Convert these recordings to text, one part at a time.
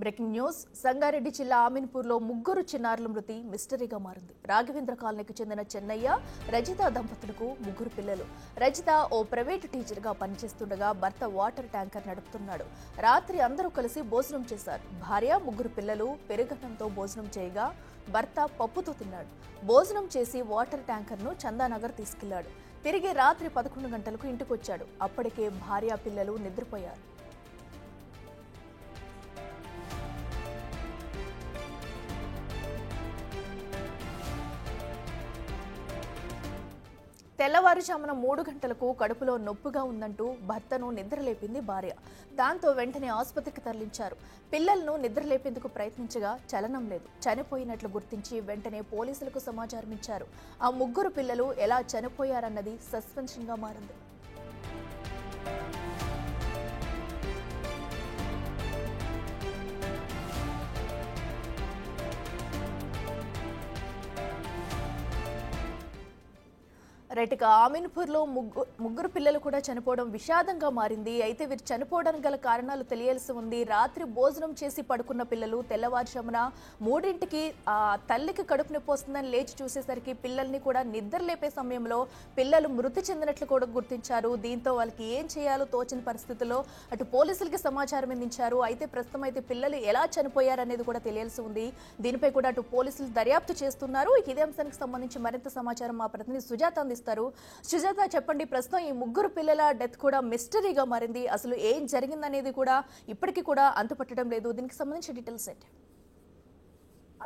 Breaking news. Sangareddy జిల్లా ఆమీన్పూర్లో ముగ్గురు చిన్నారుల మృతి మిస్టరీగా మారింది. రాఘవేంద్ర కాలనీకి చెందిన చెన్నయ్య, రజిత దంపతులకు ముగ్గురు పిల్లలు. రజిత ఓ ప్రైవేటు టీచర్గా పనిచేస్తుండగా భర్త వాటర్ ట్యాంకర్ నడుపుతున్నాడు. రాత్రి అందరూ కలిసి భోజనం చేశారు. భార్య, ముగ్గురు పిల్లలు పెరుగన్నంతో భోజనం చేయగా భర్త పప్పుతో తిన్నాడు. భోజనం చేసి వాటర్ ట్యాంకర్ను చందానగర్ తీసుకెళ్లాడు. తిరిగి రాత్రి 11 గంటలకు ఇంటికొచ్చాడు. అప్పటికే భార్య, పిల్లలు నిద్రపోయారు. తెల్లవారుజామున 3 గంటలకు కడుపులో నొప్పిగా ఉందంటూ భర్తను నిద్రలేపింది భార్య. దాంతో వెంటనే ఆసుపత్రికి తరలించారు. పిల్లలను నిద్రలేపేందుకు ప్రయత్నించగా చలనం లేదు. చనిపోయినట్లు గుర్తించి వెంటనే పోలీసులకు సమాచారం ఇచ్చారు. ఆ ముగ్గురు పిల్లలు ఎలా చనిపోయారన్నది సస్పెన్షన్గా మారింది. రైట్గా ఆమీన్పూర్లో ముగ్గురు పిల్లలు కూడా చనిపోవడం విషాదంగా మారింది. అయితే వీరు చనిపోవడానికి గల కారణాలు తెలియాల్సి ఉంది. రాత్రి భోజనం చేసి పడుకున్న పిల్లలు తెల్లవారుజామున 3ంటికి తల్లికి కడుపు నొప్పి వస్తుందని లేచి చూసేసరికి పిల్లల్ని కూడా నిద్ర లేపే సమయంలో పిల్లలు మృతి చెందినట్లు కూడా గుర్తించారు. దీంతో వాళ్ళకి ఏం చేయాలో తోచని పరిస్థితుల్లో అటు పోలీసులకి సమాచారం అందించారు. అయితే ప్రస్తుతం అయితే పిల్లలు ఎలా చనిపోయారనేది కూడా తెలియాల్సి ఉంది. దీనిపై కూడా అటు పోలీసులు దర్యాప్తు చేస్తున్నారు. ఇదే అంశానికి సంబంధించి మరింత సమాచారం మా ప్రతినిధి సుజాత. సుజాత, చెప్పండి, ప్రస్తుతం ఈ ముగ్గురు పిల్లల డెత్ కూడా మిస్టరీగా మారింది. అసలు ఏం జరిగిందనేది కూడా ఇప్పటికీ కూడా అంతుపట్టడం లేదు. దీనికి సంబంధించి డీటెయిల్స్ ఏంటి?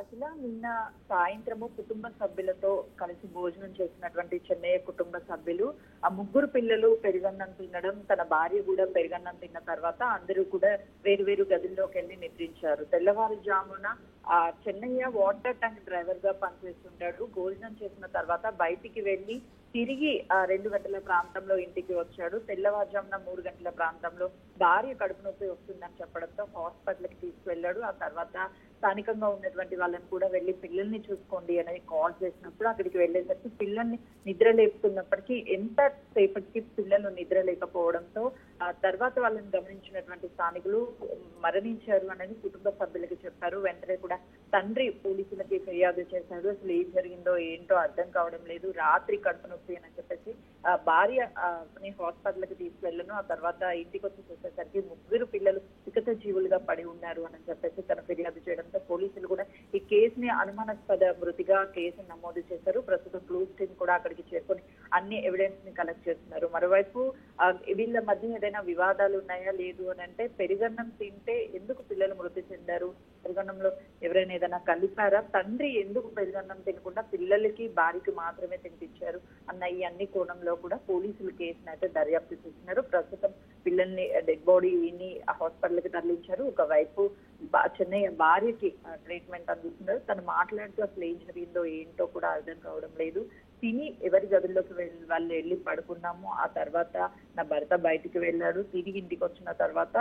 అసలు నిన్న సాయంత్రము కుటుంబ సభ్యులతో కలిసి భోజనం చేసినటువంటి చెన్నయ్య కుటుంబ సభ్యులు ఆ ముగ్గురు పిల్లలు పెరుగన్నం తినడం, తన భార్య కూడా పెరుగన్నం తిన్న తర్వాత అందరూ కూడా వేరు వేరు గదుల్లోకి వెళ్ళి నిద్రించారు. తెల్లవారుజామున ఆ చెన్నయ్య వాటర్ ట్యాంక్ డ్రైవర్ గా పనిచేస్తుంటాడు. భోజనం చేసిన తర్వాత బయటికి వెళ్ళి తిరిగి 2 గంటల ప్రాంతంలో ఇంటికి వచ్చాడు. తెల్లవారుజామున 3 గంటల ప్రాంతంలో భార్య కడుపు నొప్పి వస్తుందని చెప్పడంతో హాస్పిటల్కి తీసుకువెళ్ళాడు. ఆ తర్వాత స్థానికంగా ఉన్నటువంటి వాళ్ళని కూడా వెళ్ళి పిల్లల్ని చూసుకోండి అనేది కాల్ చేసినప్పుడు అక్కడికి వెళ్ళేసరికి పిల్లల్ని నిద్ర లేపుతున్నప్పటికీ ఎంత సేపటికి పిల్లలు నిద్ర లేకపోవడంతో ఆ తర్వాత వాళ్ళని గమనించినటువంటి స్థానికులు మరణించారు అనేది కుటుంబ సభ్యులకి చెప్పారు. వెంటనే కూడా తండ్రి పోలీసులకి ఫిర్యాదు చేశాడు. అసలు ఏం జరిగిందో ఏంటో అర్థం కావడం లేదు, రాత్రి కడుపు నొప్పి అని చెప్పేసి భార్య హాస్పిటల్కి తీసుకెళ్ళను. ఆ తర్వాత ఇంటికి వచ్చి చూసేసరికి ముగ్గురు పిల్లలు వికట జీవులుగా పడి ఉన్నారు అని చెప్పేసి తన ఫిర్యాదు చేయడంతో పోలీసులు కూడా ఈ కేసుని అనుమానాస్పద మృతిగా కేసు నమోదు చేశారు. ప్రస్తుతం క్లూస్ టీమ్ కూడా అక్కడికి చేరుకొని అన్ని ఎవిడెన్స్ ని కలెక్ట్ చేస్తున్నారు. మరోవైపు వీళ్ళ మధ్య ఏదైనా వివాదాలు ఉన్నాయా లేదు అని అంటే, పెరుగన్నం తింటే ఎందుకు పిల్లలు మృతి చెందారు, పెరుగన్నంలో ఎవరైనా ఏదైనా కలిపారా, తండ్రి ఎందుకు పెరుగన్నం తినకుండా పిల్లలకి భార్యకి మాత్రమే తినిపించారు అన్న ఈ అన్ని కోణంలో కూడా పోలీసులు కేసును అయితే దర్యాప్తు చేస్తున్నారు. ప్రస్తుతం పిల్లల్ని డెడ్ బాడీని హాస్పిటల్ కి తరలించారు. ఒకవైపు చెన్నయ్య భార్యకి ట్రీట్మెంట్ అందిస్తున్నారు. తను మాట్లాడుతూ అసలు ఏం జరిగిందో ఏంటో కూడా అర్థం కావడం లేదు. తిని ఎవరి గదుల్లోకి వాళ్ళు వెళ్ళి పడుకున్నాము. ఆ తర్వాత నా భర్త బయటికి వెళ్ళాడు. తిరిగి ఇంటికి వచ్చిన తర్వాత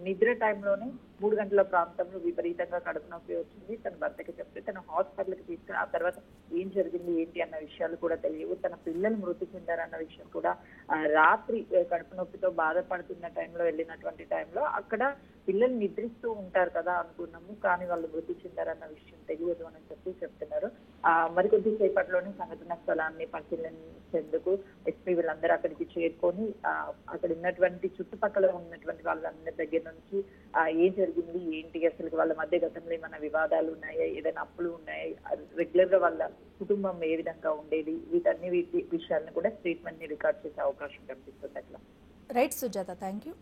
నిద్ర టైంలోనే 3 గంటల ప్రాంతంలో విపరీతంగా కడుపు నొప్పి వచ్చింది. తన భర్తకి చెప్తే తన హాస్పిటల్కి తీసుకుని ఆ తర్వాత ఏం జరిగింది ఏంటి అన్న విషయాలు కూడా తెలియవు. తన పిల్లలు మృతి చెందారన్న విషయం కూడా రాత్రి కడుపు నొప్పితో బాధపడుతున్న టైంలో వెళ్ళినటువంటి టైంలో అక్కడ పిల్లలు నిద్రిస్తూ ఉంటారు కదా అనుకున్నాము, కానీ వాళ్ళు మృతి చెందారన్న విషయం తెలియదు అని చెప్తున్నారు. మరికొద్ది సేపట్లోనే సంఘటన స్థలాన్ని పరిశీలించేందుకు ఎస్పీ వీళ్ళందరూ అక్కడికి చేరుకొని అక్కడ ఉన్నటువంటి చుట్టుపక్కల ఉన్నటువంటి వాళ్ళందరి దగ్గర నుంచి ఏం జరిగింది ఏంటి, అసలు వాళ్ళ మధ్య గతంలో ఏమైనా వివాదాలు ఉన్నాయా, ఏదైనా అప్పులు ఉన్నాయా, రెగ్యులర్ గా వాళ్ళ కుటుంబం ఏ విధంగా ఉండేది, వీటి విషయాలను కూడా స్టేట్మెంట్ ని రికార్డ్ చేసే అవకాశం కనిపిస్తుంది. అట్లా రైట్ సుజాత, థ్యాంక్ యూ.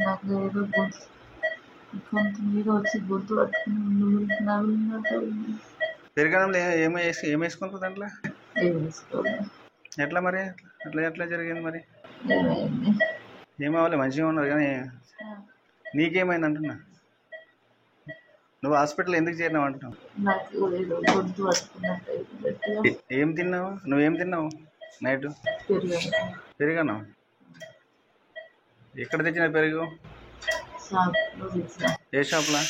నాకు ఏదో కొంత వచ్చి గుర్తు పట్టుకుని పెరగడంలో ఏమేసుకుంటుంది దాంట్లో ఎట్లా మరి ఎట్లా జరిగింది మరి? ఏమవ్వాలి, మంచిగా ఉన్నారు కానీ నీకేమైంది అంటున్నా? నువ్వు హాస్పిటల్ ఎందుకు చేరినావు అంటున్నావు? ఏం తిన్నావు? నువ్వేం తిన్నావు నైట్? పెరిగాను. ఎక్కడ తెచ్చిన పెరుగు? ఏ షాప్లా?